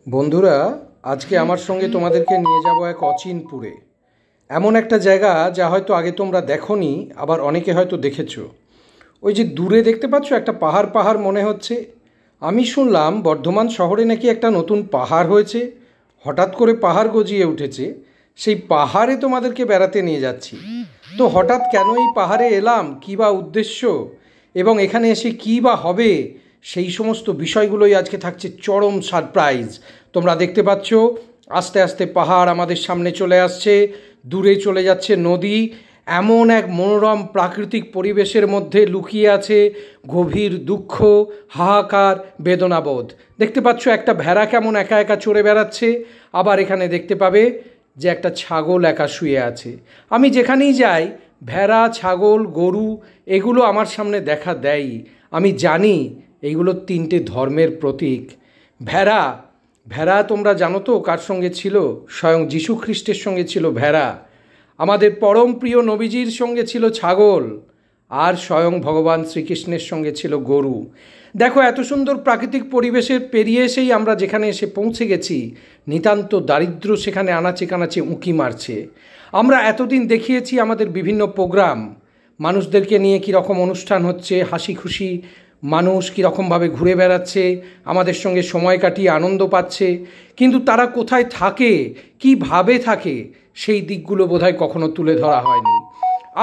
বন্ধুরা, আজকে আমার সঙ্গে তোমাদেরকে নিয়ে যাব এক অচিনপুরে। এমন একটা জায়গা যা হয়তো আগে তোমরা দেখোনি, আবার অনেকে হয়তো দেখেছো। ওই যে দূরে দেখতে পাচ্ছ একটা পাহাড় পাহাড় মনে হচ্ছে। আমি শুনলাম বর্ধমান শহরে নাকি একটা নতুন পাহাড় হয়েছে, হঠাৎ করে পাহাড় গজিয়ে উঠেছে। সেই পাহাড়ে তোমাদেরকে বেড়াতে নিয়ে যাচ্ছি। তো হঠাৎ কেন এই পাহাড়ে এলাম, কী বা উদ্দেশ্য, এবং এখানে এসে কী বা হবে, সেই সমস্ত বিষয়গুলোই আজকে থাকছে চরম সারপ্রাইজ। তোমরা দেখতে পাচ্ছ আস্তে আস্তে পাহাড় আমাদের সামনে চলে আসছে, দূরে চলে যাচ্ছে নদী। এমন এক মনোরম প্রাকৃতিক পরিবেশের মধ্যে লুকিয়ে আছে গভীর দুঃখ, হাহাকার, বেদনাবোধ। দেখতে পাচ্ছ একটা ভেড়া কেমন একা একা চড়ে বেড়াচ্ছে, আবার এখানে দেখতে পাবে যে একটা ছাগল একা শুয়ে আছে। আমি যেখানেই যাই ভেড়া, ছাগল, গরু এগুলো আমার সামনে দেখা দেয়। আমি জানি এইগুলো তিনটে ধর্মের প্রতীক। ভেড়া ভেড়া তোমরা জানো তো কার সঙ্গে ছিল? স্বয়ং যীশু খ্রিস্টের সঙ্গে ছিল ভেড়া। আমাদের পরম প্রিয় নবীজির সঙ্গে ছিল ছাগল, আর স্বয়ং ভগবান শ্রীকৃষ্ণের সঙ্গে ছিল গরু। দেখো এত সুন্দর প্রাকৃতিক পরিবেশের পেরিয়ে এসেই আমরা যেখানে এসে পৌঁছে গেছি, নিতান্ত দারিদ্র্য সেখানে আনাচে কানাচে উঁকি মারছে। আমরা এতদিন দেখিয়েছি আমাদের বিভিন্ন প্রোগ্রাম, মানুষদেরকে নিয়ে কীরকম অনুষ্ঠান হচ্ছে, হাসি খুশি মানুষ কীরকমভাবে ঘুরে বেড়াচ্ছে, আমাদের সঙ্গে সময় কাটিয়ে আনন্দ পাচ্ছে। কিন্তু তারা কোথায় থাকে, কীভাবে থাকে, সেই দিকগুলো বোধহয় কখনো তুলে ধরা হয়নি।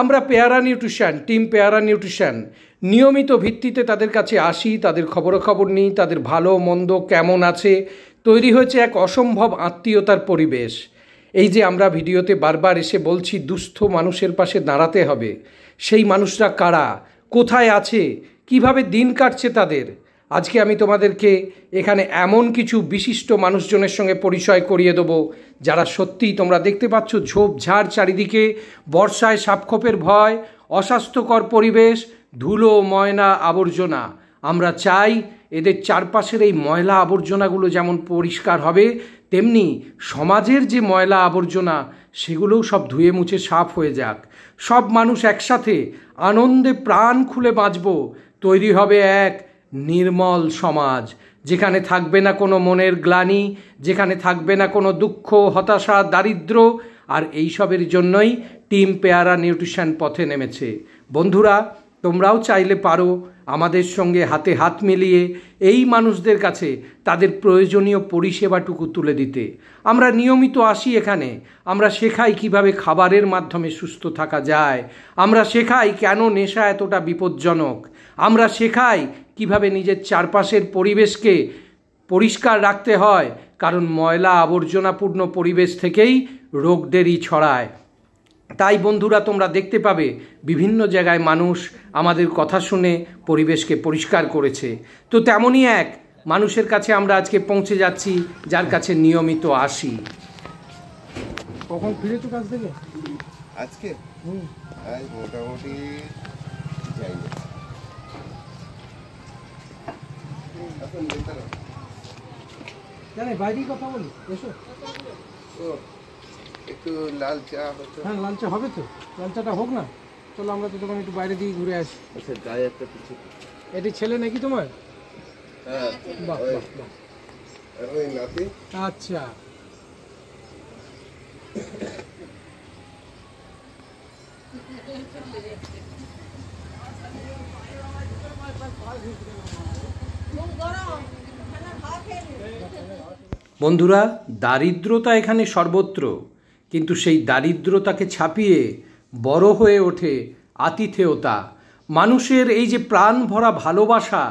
আমরা পেয়ারা নিউট্রিশন, টিম পেয়ারা নিউট্রিশন নিয়মিত ভিত্তিতে তাদের কাছে আসি, তাদের খবরাখবর নিই, তাদের ভালো মন্দ কেমন আছে। তৈরি হয়েছে এক অসম্ভব আত্মীয়তার পরিবেশ। এই যে আমরা ভিডিওতে বারবার এসে বলছি দুস্থ মানুষের পাশে দাঁড়াতে হবে, সেই মানুষরা কারা, কোথায় আছে, কিভাবে দিন কাটছে তাদের, আজকে আমি তোমাদেরকে এখানে এমন কিছু বিশিষ্ট মানুষজনের সঙ্গে পরিচয় করিয়ে দেবো যারা সত্যিই, তোমরা দেখতে পাচ্ছ ঝোপঝাড় চারিদিকে, বর্ষায় সাপখোপের ভয়, অস্বাস্থ্যকর পরিবেশ, ধুলো ময়লা আবর্জনা। আমরা চাই এদের চারপাশের এই ময়লা আবর্জনাগুলো যেমন পরিষ্কার হবে, তেমনি সমাজের যে ময়লা আবর্জনা সেগুলোও সব ধুয়ে মুছে সাফ হয়ে যাক। সব মানুষ একসাথে আনন্দে প্রাণ খুলে বাঁচব, তৈরি হবে এক নির্মল সমাজ, যেখানে থাকবে না কোনো মনের গ্লানি, যেখানে থাকবে না কোনো দুঃখ, হতাশা, দারিদ্র্য। আর এইসবের জন্যই টিম পেয়ারা নিউট্রিশন পথে নেমেছে। বন্ধুরা, তোমরাও চাইলে পারো আমাদের সঙ্গে হাতে হাত মিলিয়ে এই মানুষদের কাছে তাদের প্রয়োজনীয় পরিষেবাটুকু তুলে দিতে। আমরা নিয়মিত আসি এখানে, আমরা শেখাই কিভাবে খাবারের মাধ্যমে সুস্থ থাকা যায়, আমরা শেখাই কেন নেশা এতটা বিপজ্জনক, আমরা শেখাই কিভাবে নিজের চারপাশের পরিবেশকে পরিষ্কার রাখতে হয়, কারণ ময়লা আবর্জনাপূর্ণ পরিবেশ থেকেই রোগদেরই ছড়ায়। তাই বন্ধুরা, তোমরা দেখতে পাবে বিভিন্ন জায়গায় মানুষ আমাদের কথা শুনে পরিবেশকে পরিষ্কার করেছে। তো তেমনই এক মানুষের কাছে আমরা আজকে পৌঁছে যাচ্ছি, যার কাছে নিয়মিত আসি। কখন ফিরেছো কাছ থেকে? আজকে আজ মোটামুটি যাই না। জানে বাইরেই কথা বলি, এসো। একটু লাল চা হতো। হ্যাঁ, লাল চা হবে তো, লাল চাটা হোক না। চলো আমরা তো তখন একটু বাইরে দিয়ে ঘুরে আসি। আচ্ছা, গায়ে একটা কিছু। এটি ছেলে নাকি তোমার? হ্যাঁ, বাহ বাহ বাহ। ওই নাতি। আচ্ছা, বন্ধুরা, দারিদ্রতা এখানে সর্বত্র, কিন্তু সেই দারিদ্রতাকে ছাপিয়ে বড় হয়ে ওঠে আতিথেয়তা। মানুষের এই যে প্রাণ ভরা ভালোবাসা,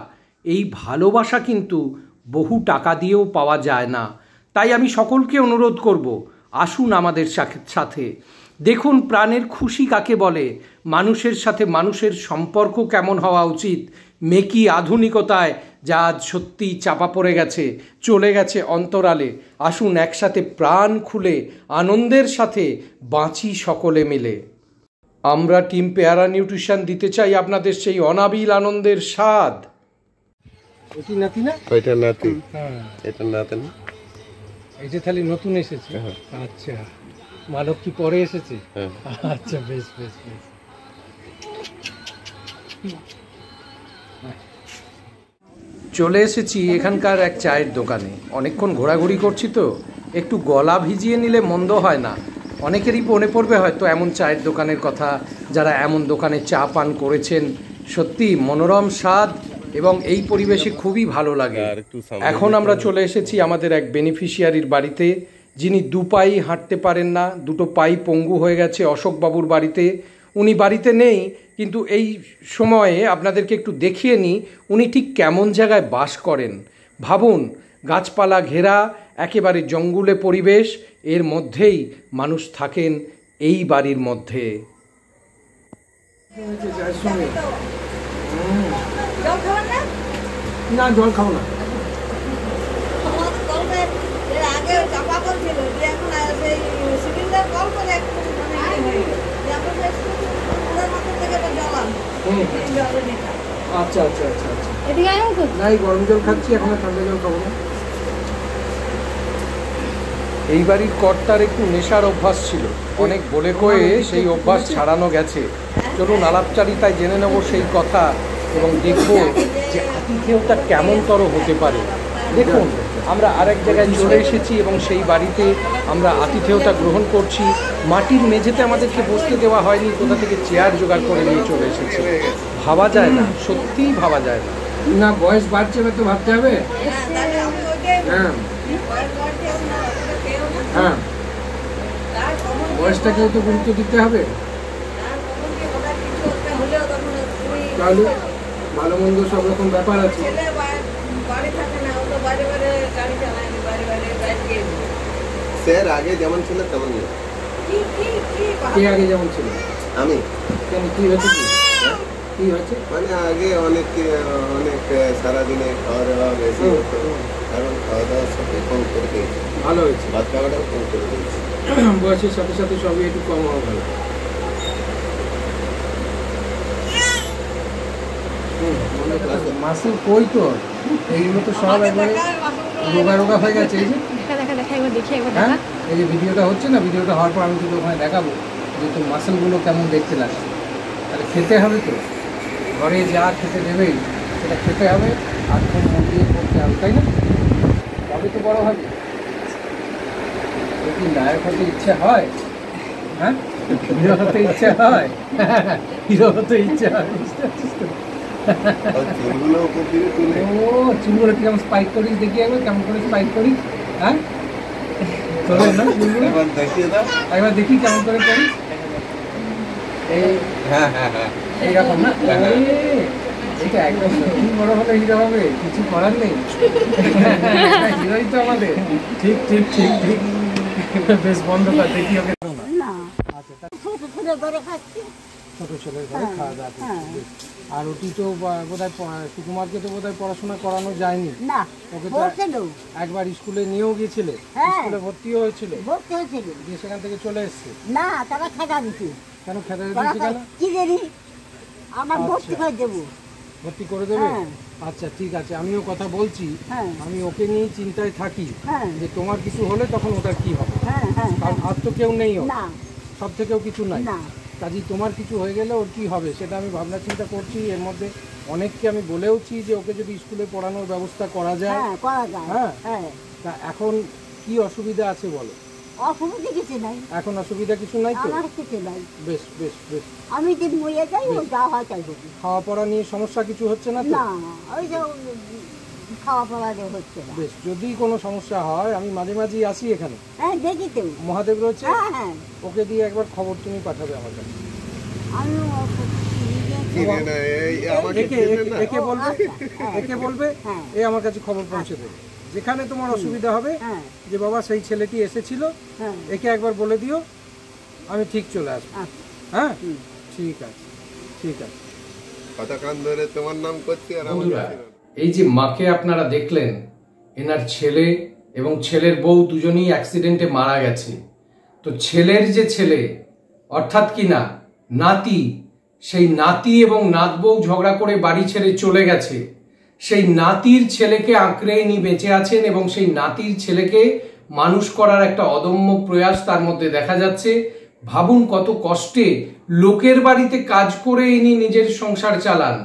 এই ভালোবাসা কিন্তু বহু টাকা দিয়েও পাওয়া যায় না। তাই আমি সকলকে অনুরোধ করব, আসুন আমাদের সাথে, দেখুন প্রাণের খুশি কাকে বলে, মানুষের সাথে মানুষের সম্পর্ক কেমন হওয়া উচিত। মেকি আধুনিকতায় যা আজ সত্যিই চাপা পড়ে গেছে, চলে গেছে অন্তরালে। আসুন একসাথে প্রাণ খুলে আনন্দের সাথে বাঁচি সকলে মিলে। আমরা টিম পেয়ারা নিউট্রিশন দিতে চাই আপনাদের সেই অনাবিল আনন্দের স্বাদ। এটি নাতি না? ওইটা নাতি। হ্যাঁ, এটা নাতি না? এইটা তাহলে নতুন এসেছে। আচ্ছা, মালক কি পরে এসেছে? আচ্ছা, বেশ বেশ বেশ। চলে এসেছি এখানকার এক চায়ের দোকানে। অনেকক্ষণ ঘোরাঘুরি করছি তো একটু গলা ভিজিয়ে নিলে মন্দ হয় না। অনেকেরই মনে পড়বে হয়তো এমন চায়ের দোকানের কথা, যারা এমন দোকানে চা পান করেছেন। সত্যি মনোরম স্বাদ এবং এই পরিবেশে খুবই ভালো লাগে। এখন আমরা চলে এসেছি আমাদের এক বেনিফিশিয়ারির বাড়িতে, যিনি দু পাই হাঁটতে পারেন না, দুটো পাই পঙ্গু হয়ে গেছে, অশোকবাবুর বাড়িতে। উনি বাড়িতে নেই, কিন্তু এই সময়ে আপনাদেরকে একটু দেখিয়ে নিই উনি ঠিক কেমন জায়গায় বাস করেন। ভাবুন, গাছপালা ঘেরা একেবারে জঙ্গলে পরিবেশ, এর মধ্যেই মানুষ থাকেন এই বাড়ির মধ্যে। না, জল খাও না। আচ্ছা আচ্ছা আচ্ছা আচ্ছা, না গরম জল খাচ্ছি, এখন ঠান্ডা জল খাবো না। এই বাড়ির কর্তার একটু নেশার অভ্যাস ছিল, অনেক বলে কয়ে সেই অভ্যাস ছাড়ানো গেছে। চলুন আলাপচারিতায় জেনে নেব সেই কথা এবং দেখব যে আতিথেয়তা কেমনতর হতে পারে। দেখুন, আমরা আরেক জায়গায় চলে এসেছি এবং সেই বাড়িতে আমরা আতিথেয়তা গ্রহণ করছি। মাটির মেঝেতে আমাদেরকে বসতে দেওয়া হয়নি, কোথা থেকে চেয়ার জোগাড় করে নিয়ে চলে এসেছি। ভাবা যায় না, সত্যিই ভাবা যায় না। না, বয়স বাড়ছে তো ভাবতে হবে। হ্যাঁ হ্যাঁ, বয়সটাকেও তো গুরুত্ব দিতে হবে। তাহলে ভালো মন্দ সব রকম ব্যাপার আছে। স্যার আগে যেমন ছিল তেমন নেই। কে আগে যেমন ছিল? আমি। কেন, কি হয়েছে? কি হয়েছে? মানে আগে অনেক সারাদিনে খাওয়া দাওয়া বেশি হতো, কারণ খাওয়া দাওয়ার সাথে কম করে দিয়েছি। ভালো হয়েছে, ভাত খাওয়াটাও কম করে দিয়েছি। বয়সের সাথে সাথে সবই একটু কম হওয়া ভালো। মাসুল কই তো, এইগুলো তো সব একবারে রোগা রোগা হয়ে গেছে। এই যে হ্যাঁ, এই যে ভিডিওটা হচ্ছে না, ভিডিওটা হওয়ার পর আমি কিন্তু ওখানে দেখাবো যে তোর মাসেলগুলো কেমন দেখতে লাগছে। তাহলে খেতে হবে তো, ঘরে যা খেতে দেবেই সেটা খেতে হবে, আর খুব মন দিয়ে করতে হবে, তাই না? তবে তো বড় হবে। কি নায়ক হতে ইচ্ছে হয়? হ্যাঁ, হিরো হতে ইচ্ছে হয়, হিরো হতে ইচ্ছে হয়, বুঝতে পারছিস তো? ও চুলগুলো কেমন স্পাইক করিস, দেখি একবার কেমন করে স্পাইক করিস। হ্যাঁ, চলে না চুলগুলো একবার দেখি কেমন করে করিস। এইরকম না, এটা একদম বড় হলে হিরো হবে, কিছু করার নেই। হিরোই তো আমাদের। ঠিক ঠিক ঠিক ঠিক, বেশ বন্ধ কর, দেখি ওকে। ছোট ছেলের ঘরে খাওয়া দাওয়া করছে। আর ওটি তো বোধহয় সুকুমারকে তো বোধহয় পড়াশোনা করানো যায়নি। ওকে তো একবার স্কুলে নিয়েও গিয়েছিলে, স্কুলে ভর্তিও হয়েছিল, দিয়ে সেখান থেকে চলে এসছে। না, তারা খেদা দিচ্ছে। কেন খেদা দিচ্ছে? কেন কি জানি, আমার ভর্তি করে দেবো। ভর্তি করে দেবে? আচ্ছা ঠিক আছে, আমিও কথা বলছি। আমি ওকে নিয়ে চিন্তায় থাকি যে তোমার কিছু হলে তখন ওটার কি হবে, কারণ আর তো কেউ নেই, সব থেকেও কিছু নাই। কাজেই তোমার কিছু হয়ে গেলে ওর কী হবে সেটা আমি ভাবনা চিন্তা করছি। এর মধ্যে অনেককে আমি বলেওছি যে ওকে যদি স্কুলে পড়ানোর ব্যবস্থা করা যায়। হ্যাঁ, তা এখন কি অসুবিধা আছে বলো? অসুবিধা কিছু নাই, এখন অসুবিধা কিছু নাই তো? কিছু নাই। বেশ বেশ বেশ, আমি দিন মরিয়া যাই, ও যা হয় তাই হবে। খাওয়া পড়া নিয়ে সমস্যা কিছু হচ্ছে না তো? না, ওই যে খাওয়া পড়া হচ্ছে না। বেশ, যদি কোনো সমস্যা হয় আমি মাঝে মাঝেই আসি এখানে। হ্যাঁ, দেখি তো মহাদেব রয়েছে, হ্যাঁ, ওকে দিয়ে একবার খবর তুমি পাঠাবে আমার কাছে। একে বলবে এ আমার কাছে খবর পৌঁছে দেবে। যেখানে তোমার অসুবিধা হবে যে বাবা সেই ছেলেটি এসেছিল, একে একবার বলে দিও, আমি ঠিক চলে আসবো। হ্যাঁ, ঠিক আছে ঠিক আছে। তোমার নাম করছি। আর এই যে মাকে আপনারা দেখলেন, এনার ছেলে এবং ছেলের বউ দুজনেই অ্যাক্সিডেন্টে মারা গেছে। তো ছেলের যে ছেলে, অর্থাৎ কি না নাতি, সেই নাতি এবং নাত বউ ঝগড়া করে বাড়ি ছেড়ে চলে গেছে। সেই নাতির ছেলেকে আঁকড়ে নিয়ে বেঁচে আছেন এবং সেই নাতির ছেলেকে মানুষ করার একটা অদম্য প্রয়াস তার মধ্যে দেখা যাচ্ছে। ভাবুন কত কষ্টে লোকের বাড়িতে কাজ করে ইনি নিজের সংসার চালান,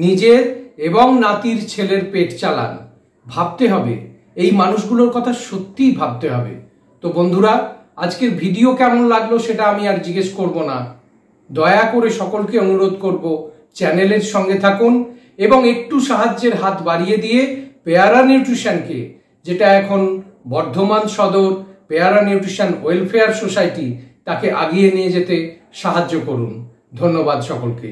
নিজের এবং নাতির ছেলের পেট চালান। ভাবতে হবে, এই মানুষগুলোর কথা সত্যিই ভাবতে হবে। তো বন্ধুরা, আজকের ভিডিও কেমন লাগলো সেটা আমি আর জিজ্ঞেস করব না। দয়া করে সকলকে অনুরোধ করব, চ্যানেলের সঙ্গে থাকুন এবং একটু সাহায্যের হাত বাড়িয়ে দিয়ে পেয়ারা নিউট্রিশনকে, যেটা এখন বর্ধমান সদর পেয়ারা নিউট্রিশন ওয়েলফেয়ার সোসাইটি, তাকে আগিয়ে নিয়ে যেতে সাহায্য করুন। ধন্যবাদ সকলকে।